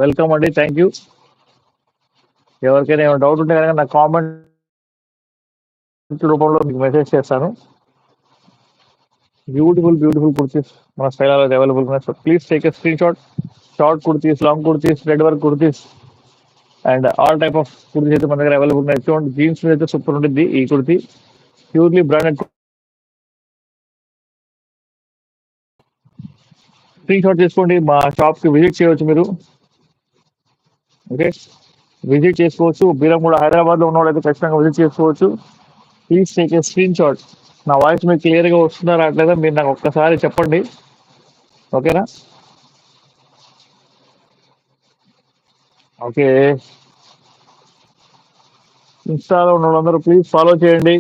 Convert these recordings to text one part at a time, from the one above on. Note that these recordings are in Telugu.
వెల్కమ్ అండి. Thank you. ఎవరికైనా ఏమైనా డౌట్ ఉంటే కనుక నా కామెంట్ రూపంలో మీకు మెసేజ్ చేస్తాను. బ్యూటిఫుల్ బ్యూటిఫుల్ కుర్తీస్ మన స్టైల్ అవైలబుల్ ఉన్నాయి. So please take a screen shot. Short kurtis, long kurtis, red work kurtis and all type of kurtis అయితే మన దగ్గర అవైలబుల్ ఉన్నాయి. చూడండి, జీన్స్ మీద అయితే సూపర్ ఉంటుంది ఈ kurti. Purely branded. Screen shot తీసుకోండి. మా షాప్ కి విజిట్ చేయవచ్చు మీరు. ఓకే, విజిట్ చేసుకోవచ్చు. బీరంగూడ హైదరాబాద్ లో ఉన్న వాళ్ళైతే ఖచ్చితంగా విజిట్ చేసుకోవచ్చు. Please take a screen shot. నా వాయిస్ మీకు క్లియర్ గా వస్తుందా రావట్లేదా మీరు నాకు ఒక్కసారి చెప్పండి. ఓకేనా? ఓకే, ఇన్స్టాలో ఉన్న వాళ్ళందరూ ప్లీజ్ ఫాలో చేయండి.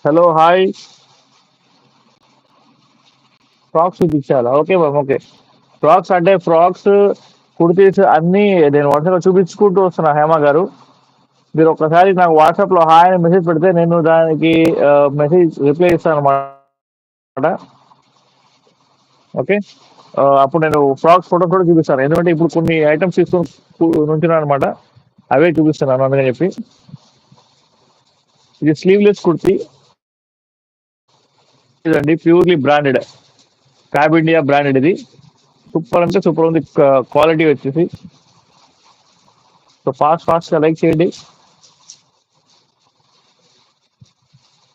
Hello, hi. ఫ్రాక్స్ చూపించాలా? Okay ma'am, okay. ఫ్రాక్స్ అంటే ఫ్రాక్స్, కుర్తీస్ అన్ని నేను వరుసగా చూపించుకుంటూ వస్తున్నా హేమ గారు. మీరు ఒక్కసారి నాకు వాట్సాప్ లో హాయ్ అని మెసేజ్ పెడితే నేను దానికి మెసేజ్ రిప్లై ఇస్తాను అనమాట. ఓకే, అప్పుడు నేను ఫ్రాక్స్ ఫోటో కూడా చూపిస్తాను. ఎందుకంటే ఇప్పుడు కొన్ని ఐటమ్స్ తీసుకొని నుంచున్నాను అనమాట. అవే చూపిస్తున్నాను అందుకని చెప్పి. ఇది స్లీవ్లెస్ కుర్తీ ఇదండి, purely branded, fab India branded ఇది. సూపర్ అంటే సూపర్ ఉంది క్వాలిటీ వచ్చేసి. సో ఫాస్ట్ ఫాస్ట్ గా లైక్ చేయండి.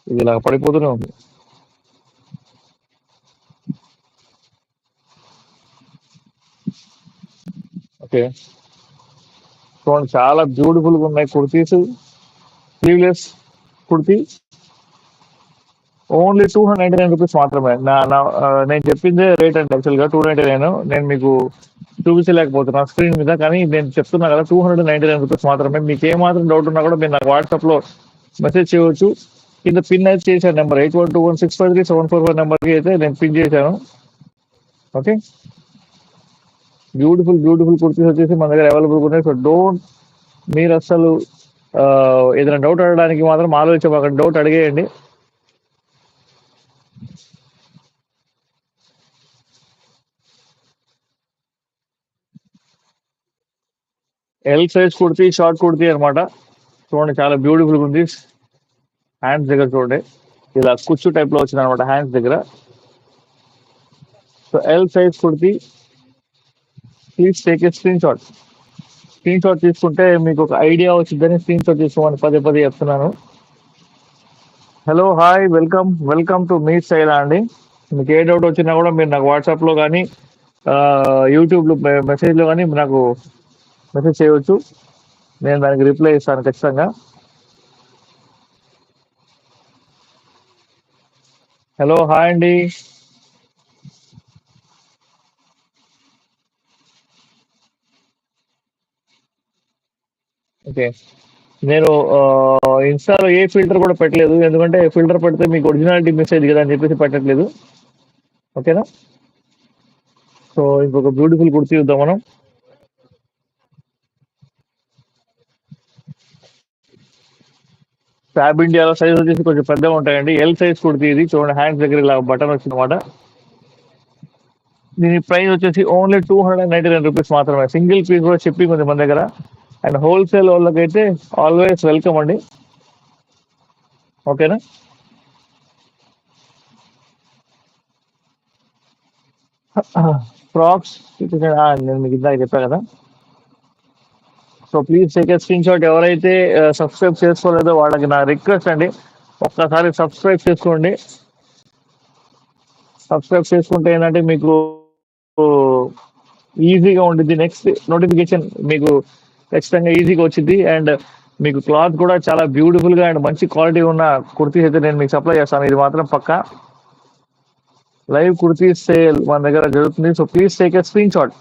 ఇది ఇలా పడిపోతూనే ఉంది. ఓకే, చూడండి చాలా బ్యూటిఫుల్ గా ఉన్నాయి kurtis. Sleeveless kurti only 299 rupees మాత్రమే. నేను చెప్పిందే రేట్ అండి. యాక్చువల్ గా 299 నేను మీకు చూపించలేకపోతున్నా స్క్రీన్ మీద, కానీ నేను చెప్తున్నా కదా 299 రూపీస్ మాత్రమే. మీకు ఏ మాత్రం డౌట్ ఉన్నా కూడా మీరు నాకు వాట్సాప్ లో మెసేజ్ చేయవచ్చు. కింద పిన్ అయితే చేశాను నెంబర్ 8121653745 నెంబర్కి అయితే నేను పిన్ చేశాను. ఓకే, బ్యూటిఫుల్ బ్యూటిఫుల్ కుర్తీస్ వచ్చేసి మన దగ్గర అవైలబుల్ ఉన్నాయి. సో డోంట్, మీరు అసలు ఆ, ఏదైనా డౌట్ అడగడానికి మాత్రం ఆలోచించకండి, డౌట్ అడిగేయండి. L size kurti, short kurti అనమాట. చూడండి చాలా బ్యూటిఫుల్ ఉంది. హ్యాండ్స్ దగ్గర చూడండి, ఇలా కుచ్చు టైప్ లో వచ్చింది అనమాట హ్యాండ్స్ దగ్గర. So L size kurti, please take a screen shot. Screen shot తీసుకుంటే మీకు ఒక ఐడియా వచ్చిందని స్క్రీన్ షాట్ తీసుకోమని పదే పదే చెప్తున్నాను. Hello, hi, welcome welcome to me style అండి. మీకు ఏ డౌట్ వచ్చినా కూడా మీరు నాకు వాట్సాప్ లో కానీ యూట్యూబ్ లో మెసేజ్ లో కానీ నాకు మెసేజ్ చేయవచ్చు. నేను దానికి రిప్లై ఇస్తాను ఖచ్చితంగా. హలో, హాయ్ అండి. ఓకే, నేను ఇన్స్టాలో ఏ ఫిల్టర్ కూడా పెట్టలేదు. ఎందుకంటే ఫిల్టర్ పెడితే మీకు ఒరిజినాలిటీ మిస్ అయ్యింది కదా అని చెప్పేసి పెట్టట్లేదు. ఓకేనా? సో ఇంకొక బ్యూటిఫుల్ కుర్తీ చూద్దాం మనం. ఫ్యాబ్ ఇండియాలో సైజ్ వచ్చేసి కొంచెం పెద్దగా ఉంటాయండి. ఎల్ సైజ్ కుర్తీ ఇది. చూడండి హ్యాండ్స్ దగ్గర ఇలా బటన్ వచ్చింది అనమాట. దీని ప్రైస్ వచ్చేసి ఓన్లీ 299 రూపీస్ మాత్రమే. సింగిల్ పీస్ కూడా షిప్పింగ్ ఉంది మన దగ్గర. అండ్ హోల్సేల్ వాళ్ళకైతే ఆల్వేస్ వెల్కమ్ అండి. ఓకేనా? ఫ్రాక్స్ నేను మీకు ఇందాక చెప్పా కదా. So please take a screen shot. ఎవరైతే సబ్స్క్రైబ్ చేసుకోలేదో వాళ్ళకి నా రిక్వెస్ట్ అండి, ఒక్కసారి సబ్స్క్రైబ్ చేసుకోండి. సబ్స్క్రైబ్ చేసుకుంటే ఏంటంటే మీకు ఈజీగా ఉంటుంది. నెక్స్ట్ నోటిఫికేషన్ మీకు ఖచ్చితంగా ఈజీగా వచ్చింది. అండ్ మీకు క్లాత్ కూడా చాలా బ్యూటిఫుల్ గా అండ్ మంచి క్వాలిటీ ఉన్న కుర్తీస్ అయితే నేను మీకు సప్లై చేస్తాను. ఇది మాత్రం పక్కా. లైవ్ కుర్తీ సేల్ మన దగ్గర జరుగుతుంది. So please take a screen shot.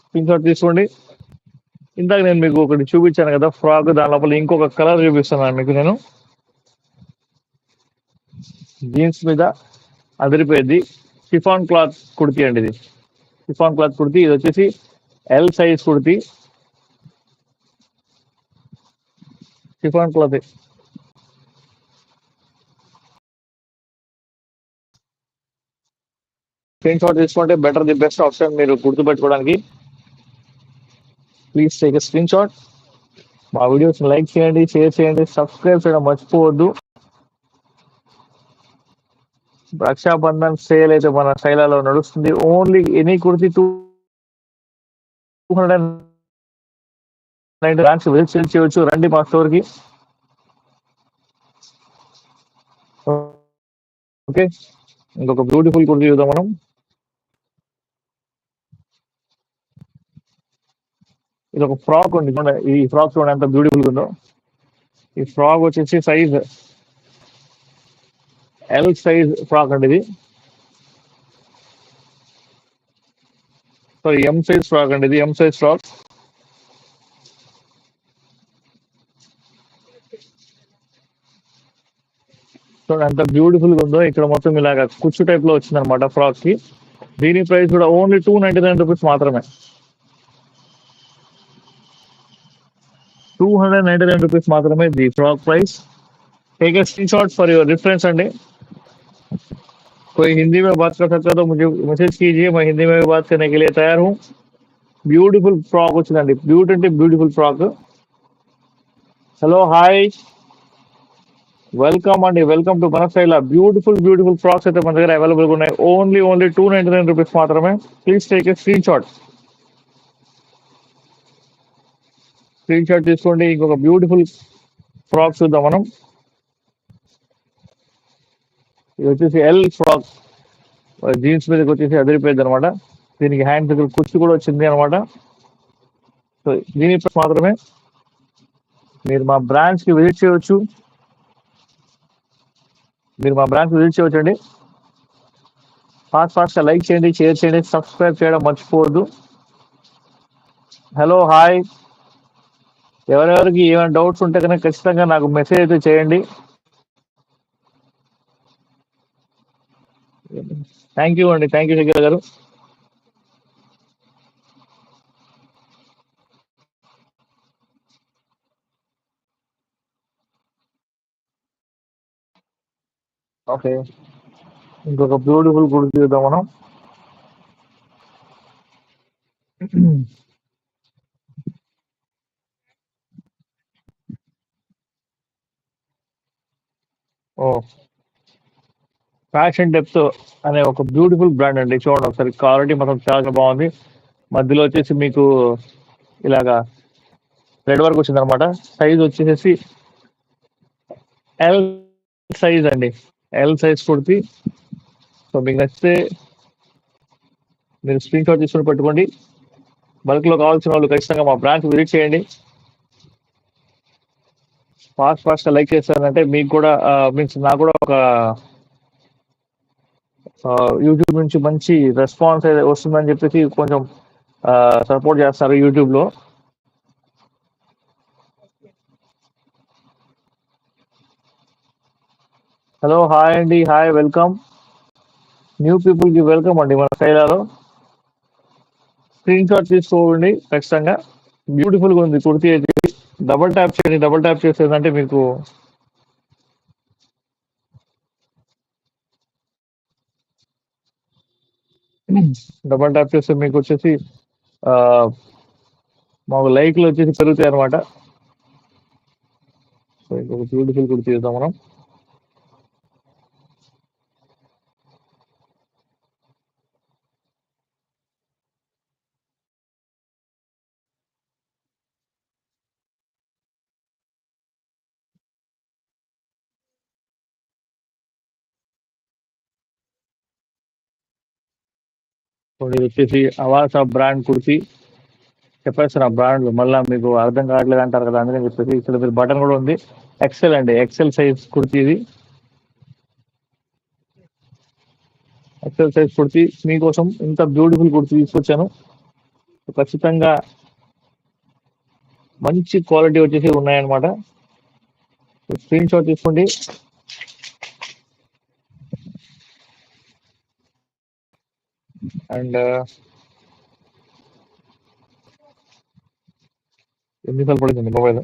Screen shot తీసుకోండి. ఇందాక నేను మీకు ఒకటి చూపించాను కదా ఫ్రాక్, దాని లోపల ఇంకొక కలర్ చూపిస్తున్నాను మీకు నేను. జీన్స్ మీద అదిరిపోయింది. షిఫాన్ క్లాత్ కుర్తీ అండి ఇది. Chiffon cloth kurti. ఇది వచ్చేసి L size kurti. Chiffon cloth. Screenshot తీసుకుంటే బెటర్ ది బెస్ట్ ఆప్షన్ మీరు గుర్తుపెట్టుకోవడానికి. Please take a screenshot. మా వీడియోస్ లైక్ చేయండి, షేర్ చేయండి, సబ్స్క్రైబ్ చేయడం మర్చిపోవద్దు. రక్షాబంధన్ సేల్ అయితే మన శైలాలో నడుస్తుంది. Only any kurti 290 brands visit చేయవచ్చు. రండి మా స్టోర్ కి. ఓకే, ఇంకొక బ్యూటిఫుల్ కుర్తి చూద్దాం మనం. ఇది ఒక ఫ్రాక్ ఉంది చూడండి. ఈ ఫ్రాక్ చూడండి ఎంత బ్యూటిఫుల్ ఉందో. ఈ ఫ్రాక్ వచ్చేసి సైజ్ ఎల్ సైజ్ ఫ్రాక్ అండి ఇది. సో ఎం సైజ్ ఫ్రాక్ అండి ఇది, ఎం సైజ్ ఫ్రాక్. చూడండి ఎంత బ్యూటిఫుల్ గా ఉందో. ఇక్కడ మొత్తం ఇలాగా కుచ్చు టైప్ లో వచ్చింది అనమాట ఫ్రాక్ కి. దీని ప్రైస్ కూడా ఓన్లీ 299 రూపీస్ మాత్రమే. 299 రూపీస్ మాత్రమే the frock price. Take a screenshot for your reference अंडे. कोई हिंदी में बात कर सकता है तो मुझे मैसेज कीजिए, मैं हिंदी में भी बात करने के लिए तैयार हूँ. బ్యూటిఫుల్ ఫ్రాక్ వచ్చిందండి, beautiful frock. Hello hi, welcome అండి, వెల్కమ్ టు మన స్టైల్. బ్యూటిఫుల్ ఫ్రాక్స్ అయితే మన దగ్గర అవైలబుల్ ఉన్నాయి. ఓన్లీ 299 రూపీస్ మాత్రమే. Please take a screen shot. Screen shot తీసుకోండి. ఇంకొక బ్యూటిఫుల్ ఫ్రాక్ చూద్దాం మనం. ఇది వచ్చేసి ఎల్ ఫ్రాక్, జీన్స్ మీదకి వచ్చేసి అదిరిపోయింది అనమాట. దీనికి హ్యాండ్ దగ్గర కుర్చీ కూడా వచ్చింది అనమాట. సో దీని మాత్రమే. మీరు మా బ్రాంచ్ కి విజిట్ చేయవచ్చు. అండి. ఫాస్ట్ గా లైక్ చేయండి, షేర్ చేయండి, సబ్స్క్రైబ్ చేయడం మర్చిపోవద్దు. హలో హాయ్, ఎవరెవరికి ఏమైనా డౌట్స్ ఉంటే కనుక ఖచ్చితంగా నాకు మెసేజ్ అయితే చేయండి. థ్యాంక్ యూ అండి, థ్యాంక్ యూ శంకర్ గారు. ఓకే, ఇంకొక బ్యూటిఫుల్ గుడి చూద్దాం మనం. ఓ, ఫ్యాషన్ డెప్త్ అనే ఒక బ్యూటిఫుల్ బ్రాండ్ అండి. చూడండి ఒకసారి, క్వాలిటీ మాత్రం చాలా బాగుంది. మధ్యలో వచ్చేసి మీకు ఇలాగా రెడ్ వర్క్ వచ్చింది అనమాట. సైజ్ వచ్చేసి ఎల్ సైజ్ అండి, ఎల్ సైజ్ కుర్తి. సో మీకు నచ్చితే మీరు స్క్రీన్ షాట్ తీసుకొని పెట్టుకోండి. బల్క్ లో కావాల్సిన వాళ్ళు ఖచ్చితంగా మా బ్రాంచ్ విజిట్ చేయండి. ఫాస్ట్ గా లైక్ చేస్తారంటే మీకు కూడా మీన్స్ నాకు కూడా ఒక యూట్యూబ్ నుంచి మంచి రెస్పాన్స్ వస్తుందని చెప్పేసి కొంచెం సపోర్ట్ చేస్తారు యూట్యూబ్ లో. హలో హాయ్ అండి, హాయ్, వెల్కమ్. న్యూ పీపుల్ కి వెల్కమ్ అండి మన శైలాలో. స్క్రీన్ షాట్ తీసుకోండి ఖచ్చితంగా. బ్యూటిఫుల్ గా ఉంది కుర్తీ అయితే. డబుల్ ట్యాప్ చేయండి. డబుల్ ట్యాప్ చేసేదంటే మీకు డబుల్ ట్యాప్ చేస్తే మీకు వచ్చేసి ఆ, మాకు లైక్లు వచ్చేసి పెరుగుతాయి అనమాట. సో ఇంకొక బ్యూటిఫుల్ కుర్తీ చూద్దాం మనం. సో ఇది వచ్చేసి అవాసా బ్రాండ్ కుర్తీ. చెప్పేస్తాను ఆ బ్రాండ్ మళ్ళీ మీకు అర్థం కావట్లేదు అంటారు కదా, అందుకని చెప్పేసి ఇక్కడ మీరు బటన్ కూడా ఉంది. ఎక్సెల్ అండి, ఎక్సెల్ సైజ్ కుర్తీ ఇది. ఎక్సెల్ సైజ్ కుర్తీ మీకోసం ఇంత బ్యూటిఫుల్ కుర్తీ తీసుకొచ్చాను. ఖచ్చితంగా మంచి క్వాలిటీ వచ్చేసి ఉన్నాయన్నమాట. స్క్రీన్ షాట్ తీసుకోండి. అండ్ ఎన్నిసార్లు పడుతుంది మొబైల్.